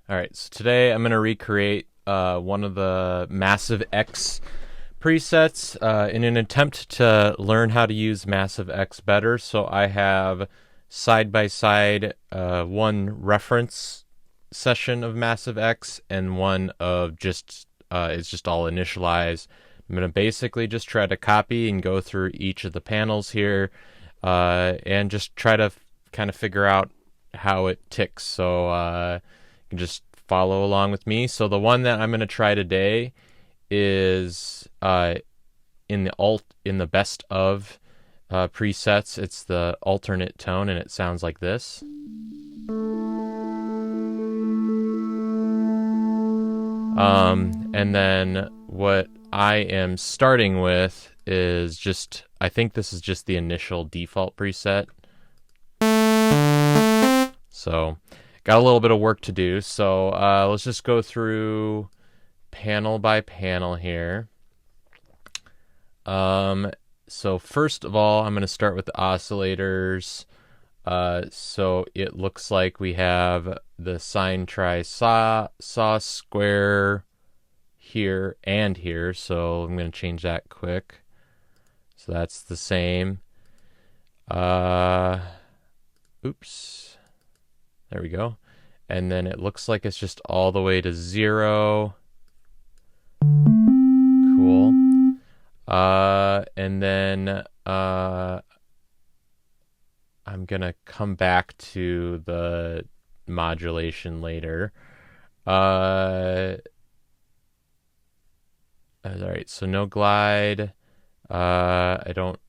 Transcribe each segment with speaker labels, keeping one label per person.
Speaker 1: All right, so today I'm going to recreate one of the Massive X presets in an attempt to learn how to use Massive X better. So I have side by side one reference session of Massive X and one of just it's just all initialized. I'm going to basically just try to copy and go through each of the panels here and just try to kind of figure out how it ticks. So you can just follow along with me. So the one that I'm going to try today is in the best of presets. It's the alternate tone, and it sounds like this. And then what I am starting with is just, I think this is just the initial default preset. So got a little bit of work to do. So let's just go through panel by panel here. So first of all, I'm going to start with the oscillators. So it looks like we have the sine, tri, saw square here and here. So I'm going to change that quick. So that's the same. Oops. There we go. And then it looks like it's just all the way to 0. Cool. And then I'm gonna come back to the modulation later. All right, so no glide. I don't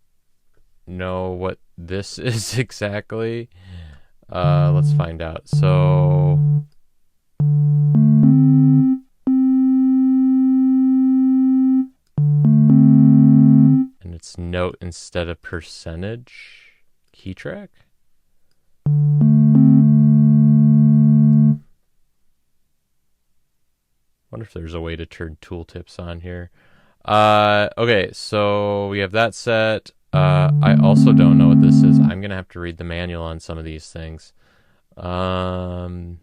Speaker 1: know what this is exactly. Let's find out. So and it's note instead of percentage. Key track. Wonder if there's a way to turn tooltips on here. Okay, so we have that set. I also don't know what this is. I'm gonna have to read the manual on some of these things. So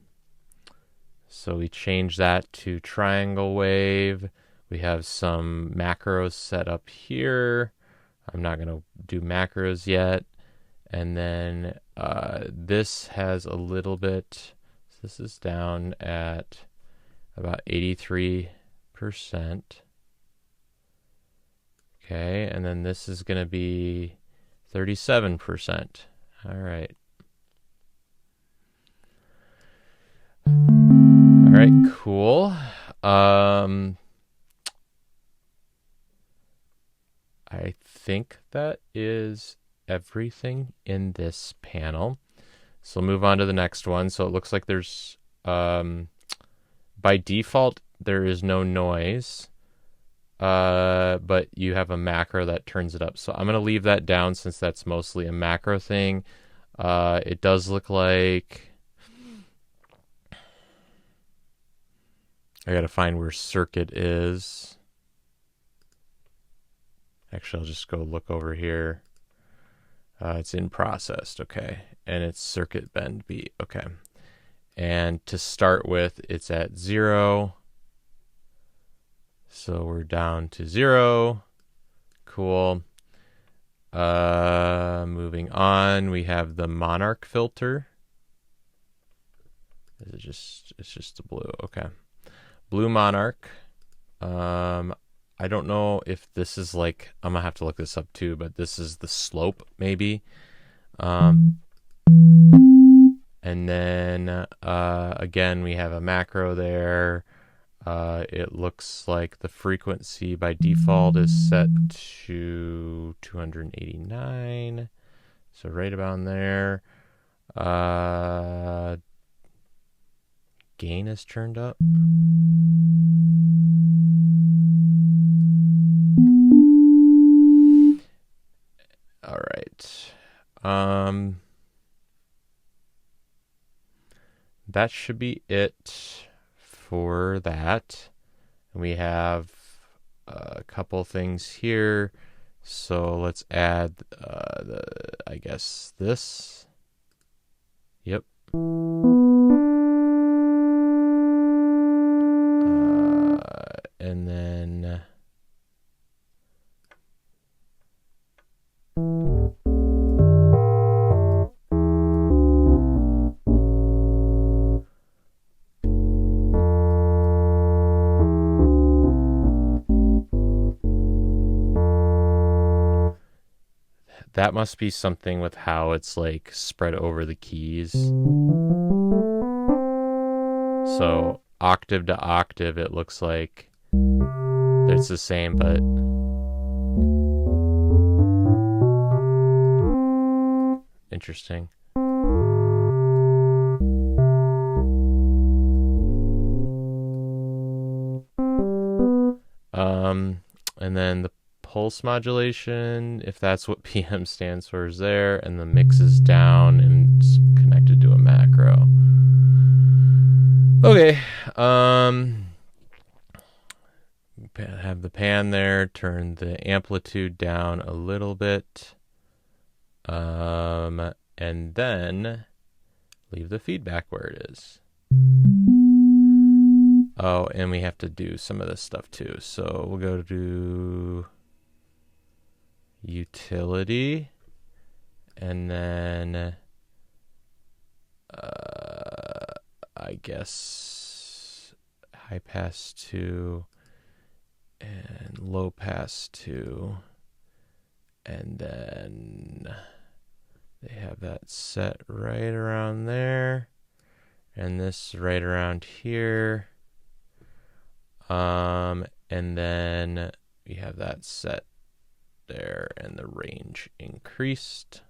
Speaker 1: we change that to triangle wave. We have some macros set up here. I'm not gonna do macros yet. And then this has a little bit. So this is down at about 83%. Okay, and then this is going to be 37%. All right. All right, cool. I think that is everything in this panel. So we'll move on to the next one. So it looks like there's, by default, there is no noise. But you have a macro that turns it up. So I'm going to leave that down since that's mostly a macro thing. It does look like I got to find where circuit is. Actually, I'll just go look over here. It's in processed. Okay. And it's circuit bend B. Okay. And to start with, it's at 0. So we're down to 0. Cool. Moving on, we have the Monarch filter. Is it just, it's just the blue. Okay. Blue Monarch. I don't know if this is like, I'm gonna have to look this up too, but this is the slope maybe. And then again, we have a macro there. It looks like the frequency by default is set to 289. So right about there. Gain is turned up. All right. That should be it for that. We have a couple things here. So let's add I guess this. Yep. that must be something with how it's like spread over the keys. So octave to octave, it looks like it's the same, but interesting. And then the pulse modulation, if that's what PM stands for, is there, and the mix is down and it's connected to a macro. Okay, have the pan there, turn the amplitude down a little bit, and then leave the feedback where it is. Oh, and we have to do some of this stuff too. So we'll go to utility, and then I guess high pass 2 and low pass 2, and then they have that set right around there, and this right around here. And then we have that set there and the range increased.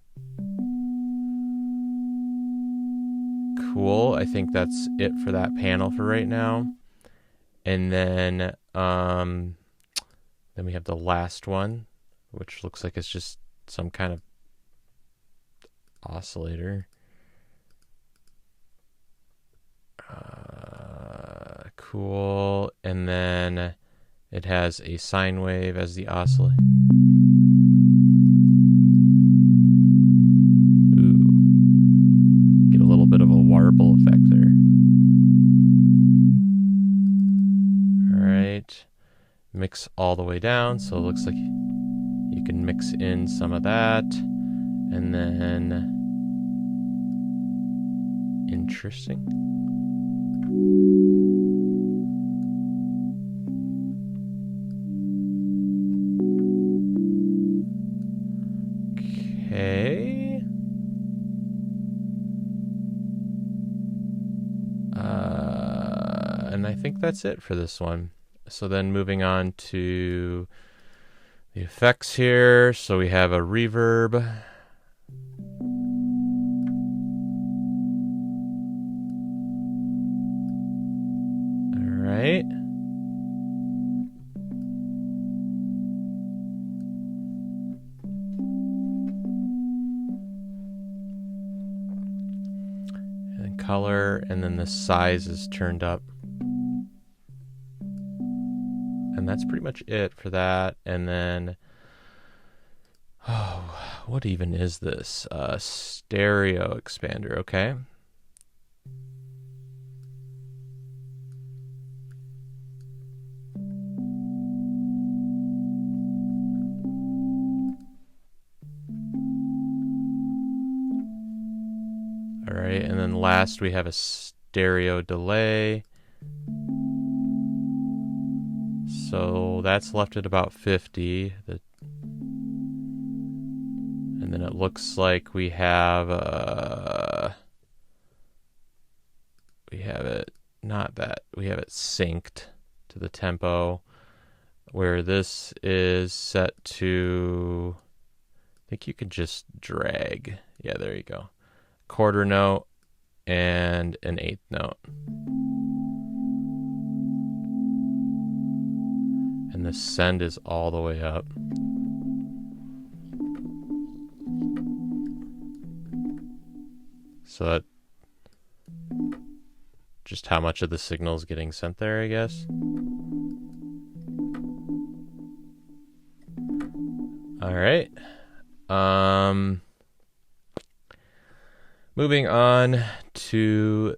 Speaker 1: Cool. I think that's it for that panel for right now. And then we have the last one, which looks like it's just some kind of oscillator. Cool. And then it has a sine wave as the oscillator. Ooh. Get a little bit of a warble effect there. Alright. Mix all the way down, so it looks like you can mix in some of that. And then... interesting. Okay. And I think that's it for this one. So then moving on to the effects here. So we have a reverb. All right. And color, and then the size is turned up. And that's pretty much it for that. And then, oh, what even is this? Stereo expander, okay. All right, and then last we have a stereo delay. So that's left at about 50. And then it looks like we have we have it synced to the tempo, where this is set to, I think you could just drag. Yeah, there you go. Quarter note and an eighth note. And the send is all the way up. So that just how much of the signal is getting sent there, I guess. All right. Moving on to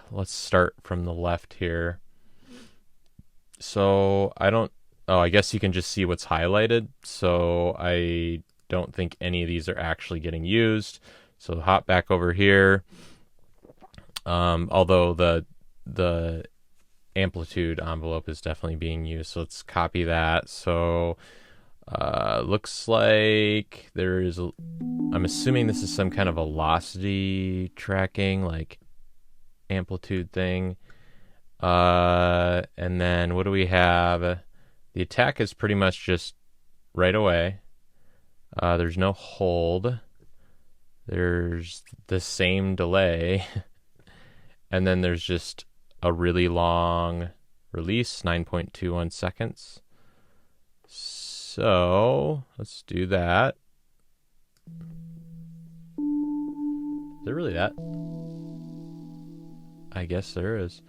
Speaker 1: let's start from the left here. So I guess you can just see what's highlighted. So I don't think any of these are actually getting used. So hop back over here. Although the amplitude envelope is definitely being used. So let's copy that. So Looks like there is I'm assuming this is some kind of velocity tracking, like amplitude thing. And then what do we have? The attack is pretty much just right away. There's no hold. There's the same delay. And then there's just a really long release, 9.21 seconds. So let's do that. Is there really that? I guess there is.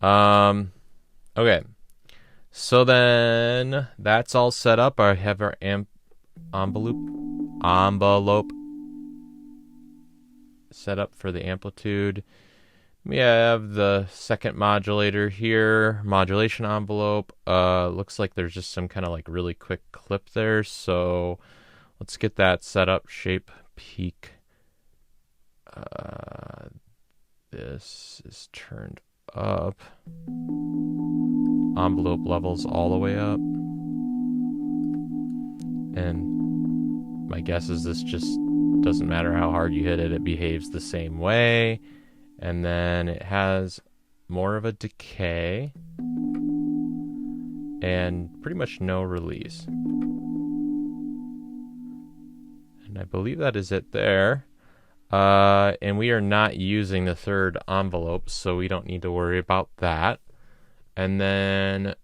Speaker 1: Okay. So then that's all set up. I have our envelope set up for the amplitude. We have the second modulator here, modulation envelope. Looks like there's just some kind of like really quick clip there. So let's get that set up. Shape peak. This is turned up. Envelope levels all the way up. And my guess is this just doesn't matter how hard you hit it, it behaves the same way. And then it has more of a decay and pretty much no release. And I believe that is it there. And we are not using the third envelope, so we don't need to worry about that. And then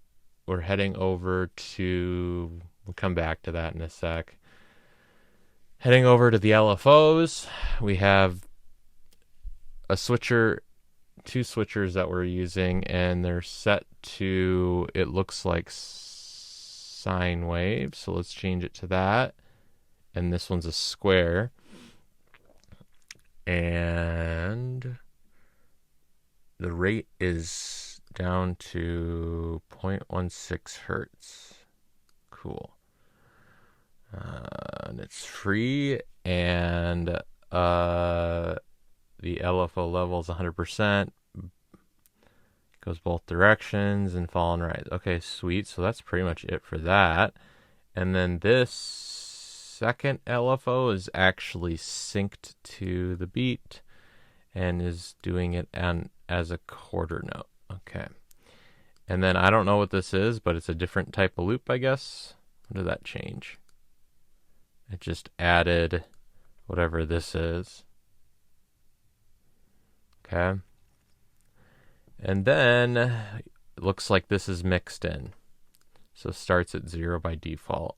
Speaker 1: we're heading over to, we'll come back to that in a sec. Heading over to the LFOs, we have a switcher, two switchers that we're using, and they're set to, it looks like sine wave. So let's change it to that. And this one's a square. And the rate is down to 0.16 hertz. Cool. And it's free, and the LFO level is 100%. Goes both directions and fall and rise. Okay, sweet. So that's pretty much it for that. And then this second LFO is actually synced to the beat and is doing it as a quarter note. Okay. And then I don't know what this is, but it's a different type of loop, I guess. What did that change? It just added whatever this is. Okay. And then it looks like this is mixed in. So it starts at 0 by default.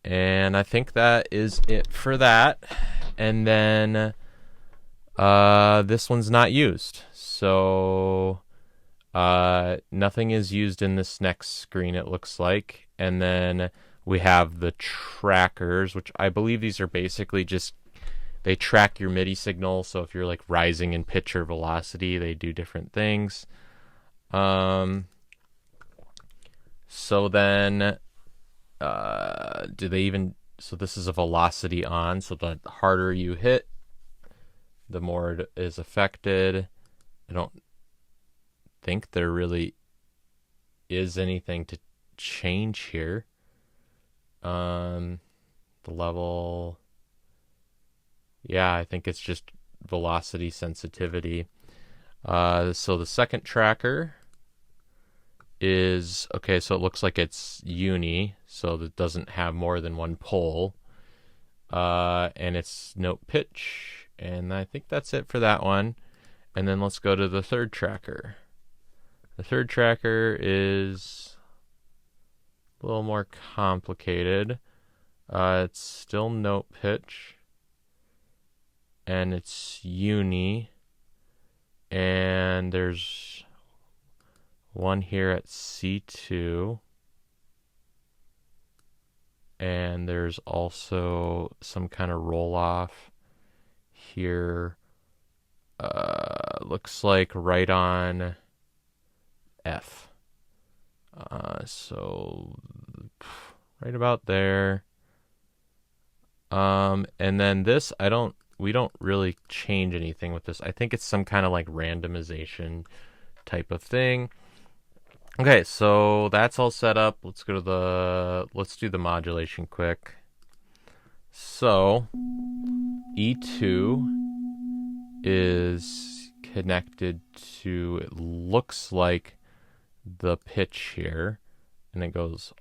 Speaker 1: And I think that is it for that. And then this one's not used. So nothing is used in this next screen, it looks like. And then we have the trackers, which I believe these are basically just, they track your MIDI signal. So if you're like rising in pitch or velocity, they do different things. So then, do they even, so this is a velocity on, so the harder you hit, the more it is affected. I don't think there really is anything to change here. The level, yeah, I think it's just velocity sensitivity. So the second tracker is, okay, so it looks like it's uni, so that doesn't have more than one pole. And it's note pitch, and I think that's it for that one. And then let's go to the third tracker. The third tracker is a little more complicated. It's still note pitch, and it's uni, and there's one here at C2, and there's also some kind of roll off here. Looks like right on F. So right about there. And then this, we don't really change anything with this. I think it's some kind of like randomization type of thing. Okay, so that's all set up. Let's go to let's do the modulation quick. So E2 is connected to, it looks like, the pitch here, and it goes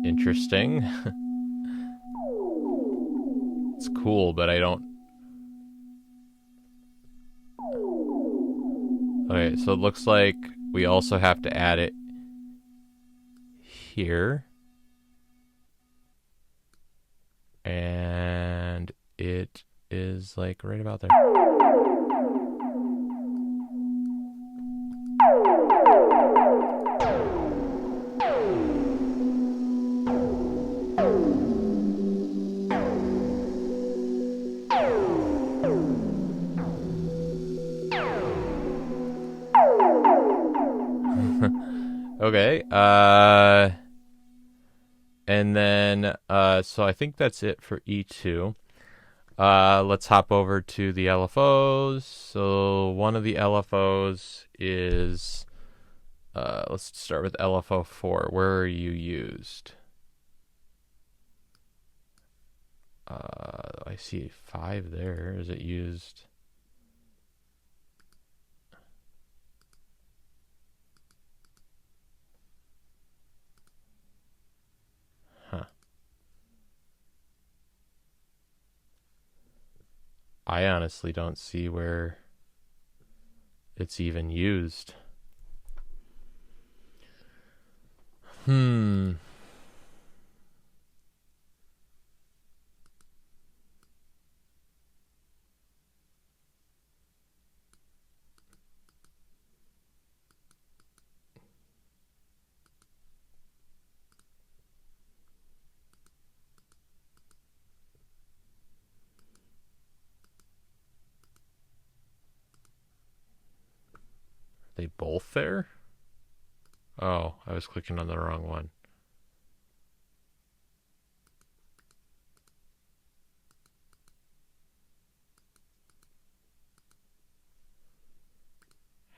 Speaker 1: interesting. It's cool, but I don't. Okay, so it looks like we also have to add it here. And it is like right about there. Okay. And then so I think that's it for E2. Let's hop over to the LFOs. So one of the LFOs is let's start with LFO 4. Where are you used? I see 5 there. Is it used? Huh. I honestly don't see where it's even used. Hmm. Are they both there? Oh, I was clicking on the wrong one.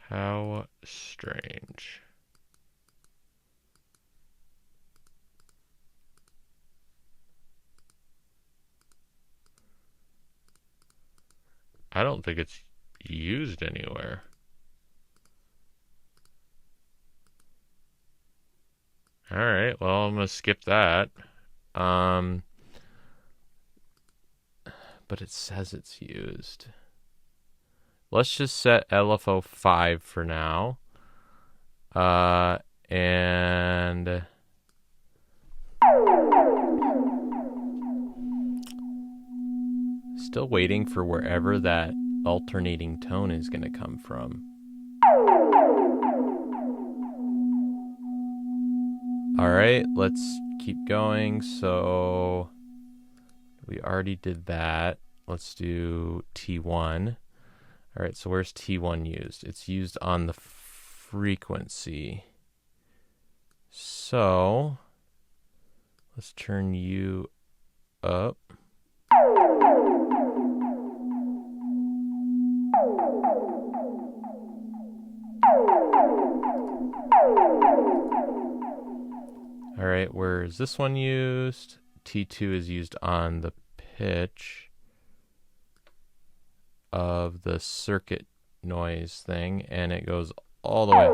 Speaker 1: How strange. I don't think it's used anywhere. All right, well, I'm gonna skip that. Um, but it says it's used. Let's just set LFO 5 for now. And still waiting for wherever that alternating tone is going to come from. All right, let's keep going. So we already did that. Let's do T1. All right, so where's T1 used? It's used on the frequency. So let's turn you up. All right, where is this one used? T2 is used on the pitch of the circuit noise thing, and it goes all the way.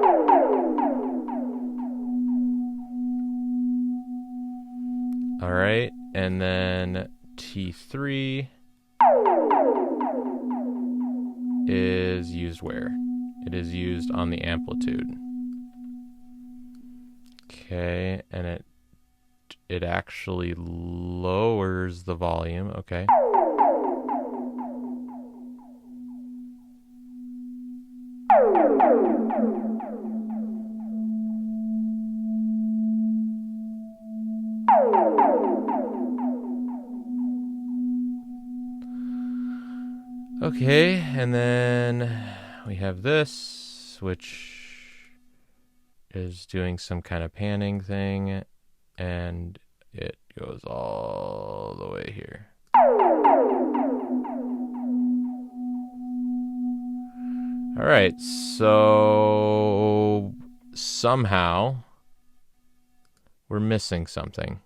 Speaker 1: All right, and then T3 is used where? It is used on the amplitude. Okay, and it actually lowers the volume. Okay. Okay, and then we have this, which is doing some kind of panning thing, and it goes all the way here. All right, so somehow we're missing something.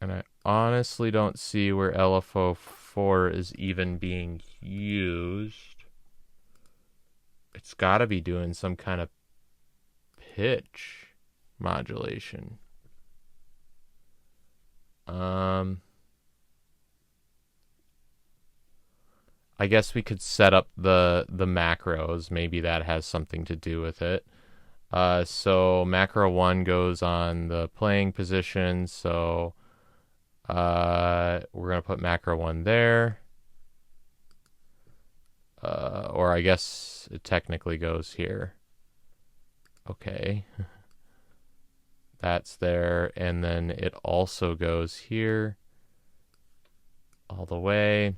Speaker 1: And I honestly don't see where LFO4 is even being used. It's got to be doing some kind of pitch modulation. I guess we could set up the macros. Maybe that has something to do with it. So macro 1 goes on the playing position. So we're going to put macro 1 there. Or I guess it technically goes here. Okay. That's there. And then it also goes here all the way.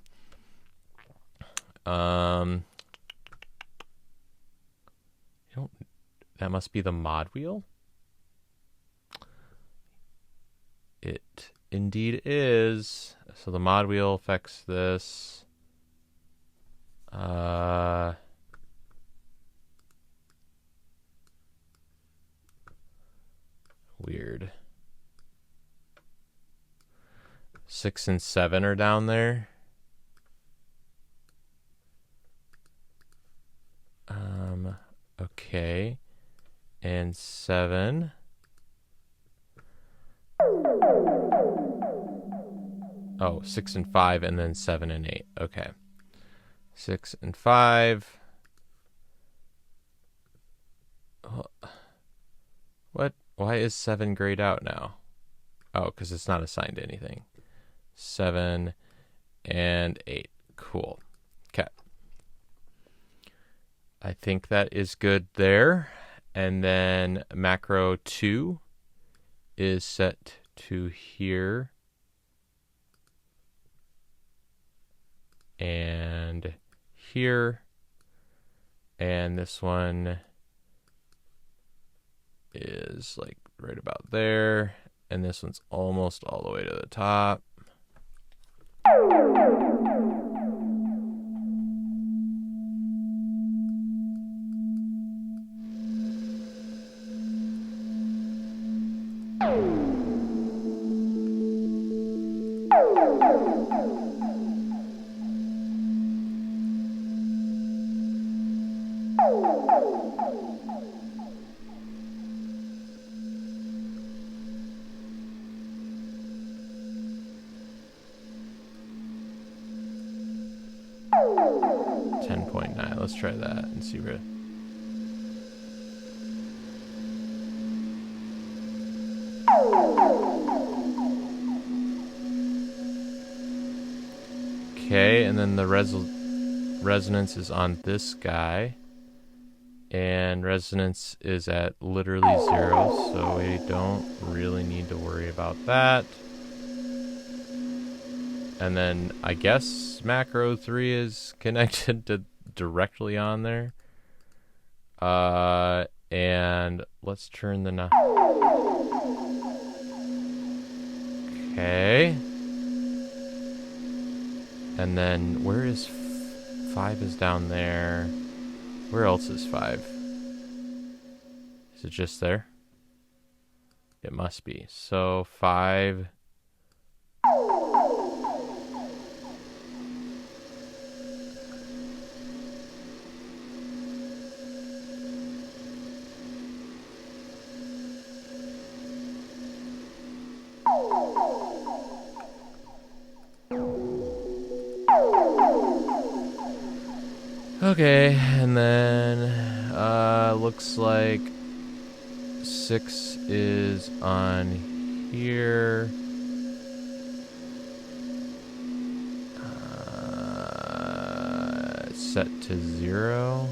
Speaker 1: That must be the mod wheel. It indeed is. So the mod wheel affects this. Weird. 6 and 7 are down there. Okay. And 7. Oh, 6 and 5, and then 7 and 8. Okay. 6 and 5. What? Why is 7 grayed out now? Oh, because it's not assigned to anything. 7 and 8. Cool. Okay. I think that is good there. And then macro 2 is set to here. And here. And this one is like right about there. And this one's almost all the way to the top. Let's try that and see where. Okay, and then the resonance is on this guy. And resonance is at literally 0, so we don't really need to worry about that. And then I guess macro 3 is connected to directly on there. And let's turn the knob. Okay. And then where is 5 is down there. Where else is 5? Is it just there? It must be. So 5. Okay, and then looks like 6 is on here. Set to 0.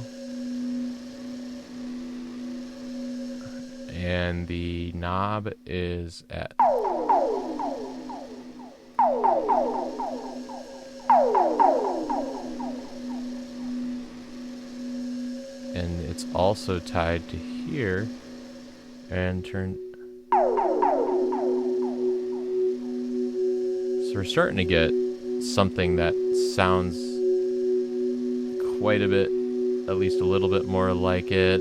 Speaker 1: And the knob is at and it's also tied to here and turn. So we're starting to get something that sounds quite a bit, at least a little bit more like it.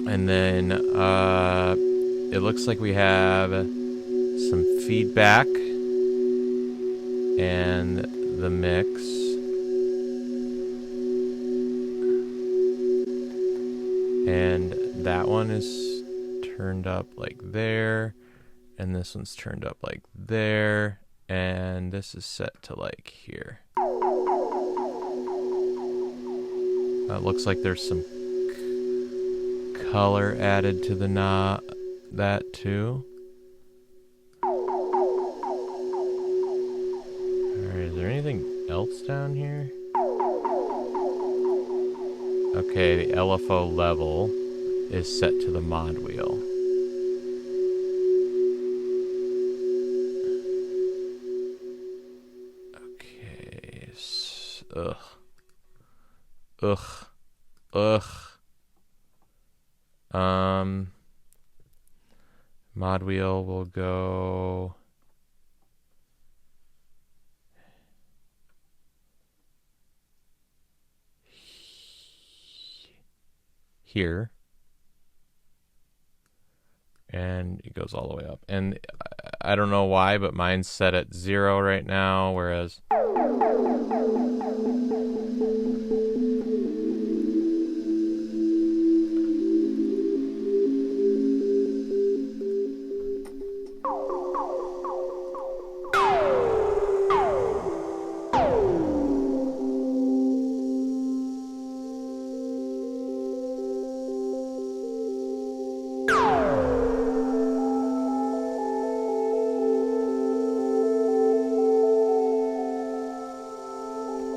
Speaker 1: And then it looks like we have some feedback and the mix. And that one is turned up like there, and this one's turned up like there, and this is set to like here. It looks like there's some color added to the knob, that too. Alright, is there anything else down here? Okay, the LFO level is set to the mod wheel. Okay, mod wheel will go here, and it goes all the way up. And I don't know why, but mine's set at 0 right now, whereas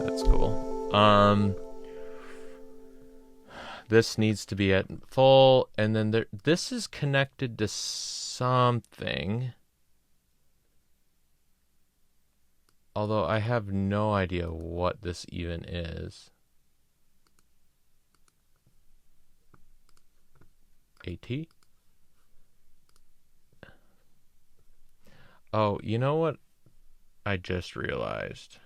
Speaker 1: that's cool. This needs to be at full, and then this is connected to something. Although I have no idea what this even is. AT? Oh, you know what I just realized?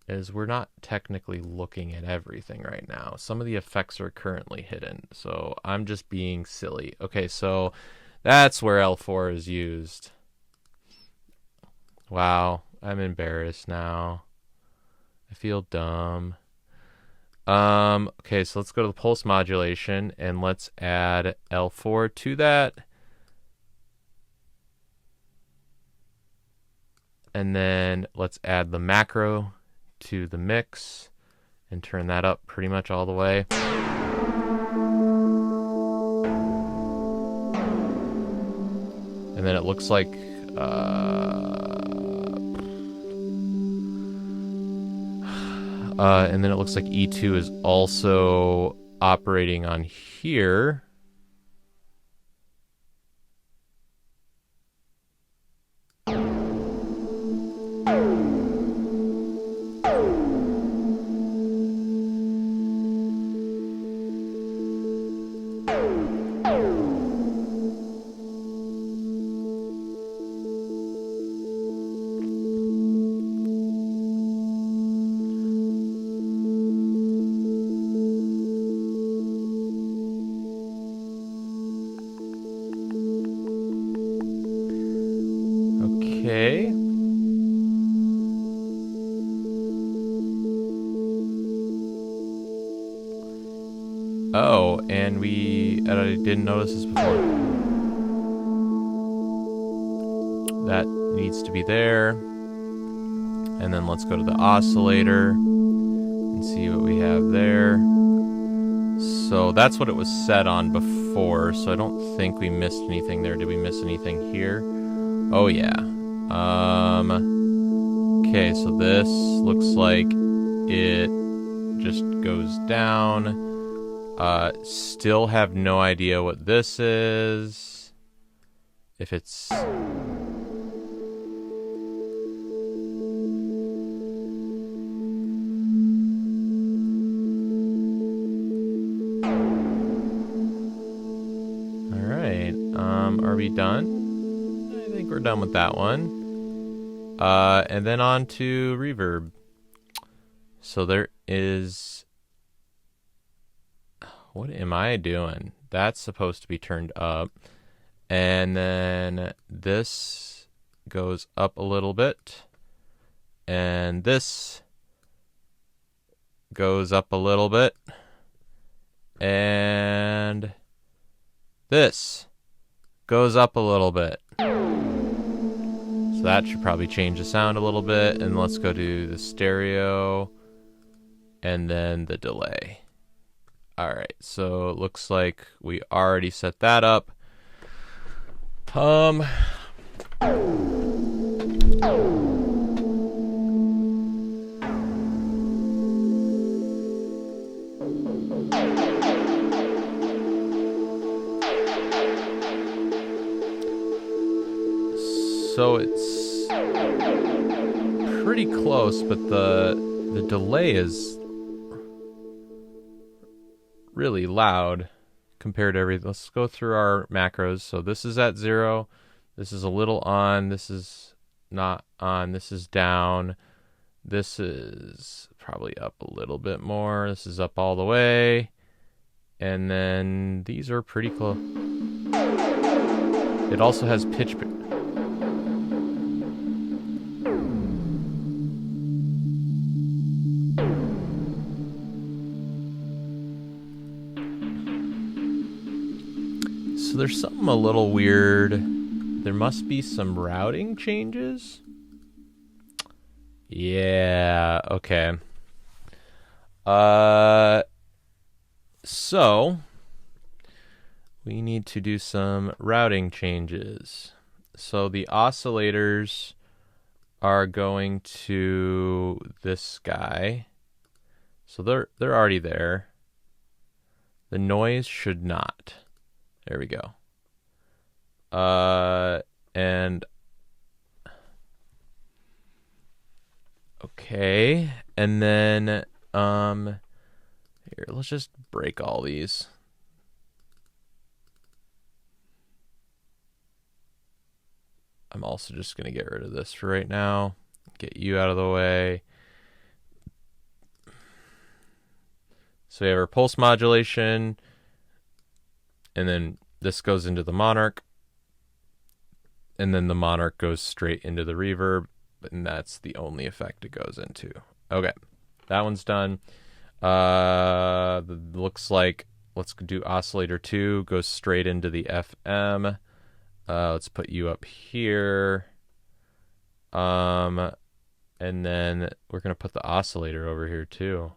Speaker 1: Is we're not technically looking at everything right now. Some of the effects are currently hidden, so I'm just being silly. Okay, so that's where L4 is used. Wow, I'm embarrassed now. I feel dumb. Okay, so let's go to the pulse modulation, and let's add L4 to that. And then let's add the macro to the mix and turn that up pretty much all the way. And then it looks like and then it looks like E2 is also operating on here. Okay. Oh, and I didn't notice this before. That needs to be there. And then let's go to the oscillator and see what we have there. So that's what it was set on before, so I don't think we missed anything there. Did we miss anything here? Oh yeah. Okay, so this looks like it just goes down. Still have no idea what this is. If it's... Alright, Are we done? I think we're done with that one. And then on to reverb. So there is... What am I doing? That's supposed to be turned up. And then this goes up a little bit. And this goes up a little bit. And this goes up a little bit. So that should probably change the sound a little bit. And let's go to the stereo and then the delay. All right, so it looks like we already set that up. So it's pretty close, but the delay is really loud compared to everything. Let's go through our macros. So this is at 0. This is a little on. This is not on. This is down. This is probably up a little bit more. This is up all the way. And then these are pretty close. It also has pitch. So there's something a little weird. There must be some routing changes. Yeah, okay. So we need to do some routing changes. So the oscillators are going to this guy. So they're already there. The noise should not. There we go. And okay, and then here, let's just break all these. I'm also just gonna get rid of this for right now. Get you out of the way. So we have our pulse modulation, and then this goes into the Monarch, and then the Monarch goes straight into the reverb, and that's the only effect it goes into. Okay, that one's done. Looks like, let's do oscillator 2, goes straight into the FM. Let's put you up here. And then we're going to put the oscillator over here too.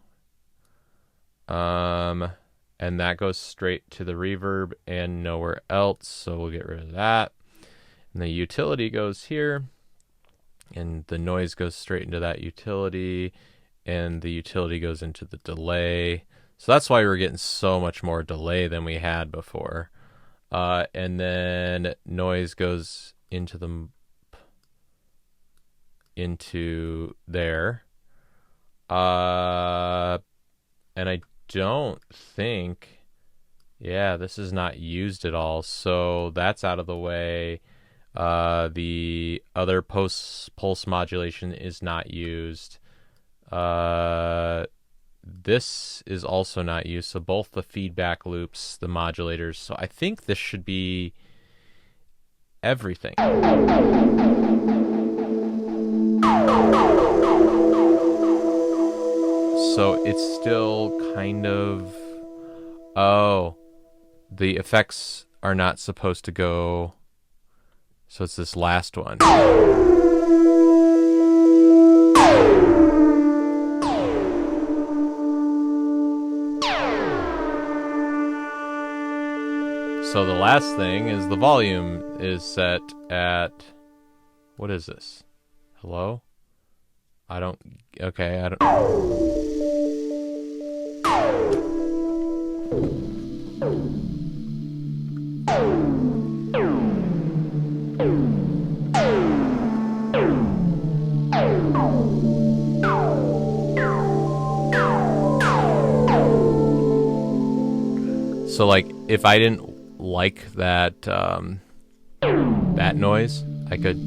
Speaker 1: And that goes straight to the reverb and nowhere else, so we'll get rid of that. And the utility goes here, and the noise goes straight into that utility, and the utility goes into the delay. So that's why we're getting so much more delay than we had before. And then noise goes into there. And I don't think, yeah, this is not used at all, so that's out of the way. The other pulse modulation is not used. This is also not used, so both the feedback loops, the modulators, so I think this should be everything. So it's still kind of... Oh, the effects are not supposed to go... So it's this last one. So the last thing is the volume is set at... What is this? Hello? I don't... Okay, I don't... So like if I didn't like that that noise, I could.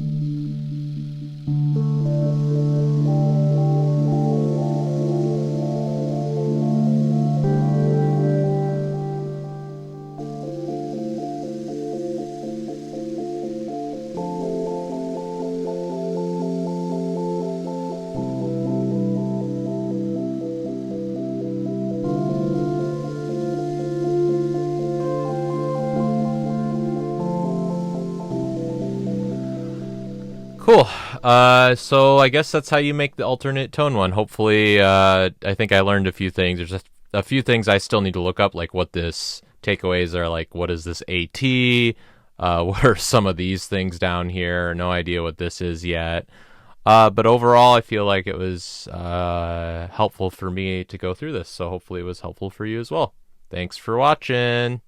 Speaker 1: Cool. So I guess that's how you make the alternate tone one. Hopefully, I think I learned a few things. There's just a few things I still need to look up, like what this takeaways are, like what is this AT? What are some of these things down here? No idea what this is yet. But overall, I feel like it was helpful for me to go through this. So hopefully it was helpful for you as well. Thanks for watching.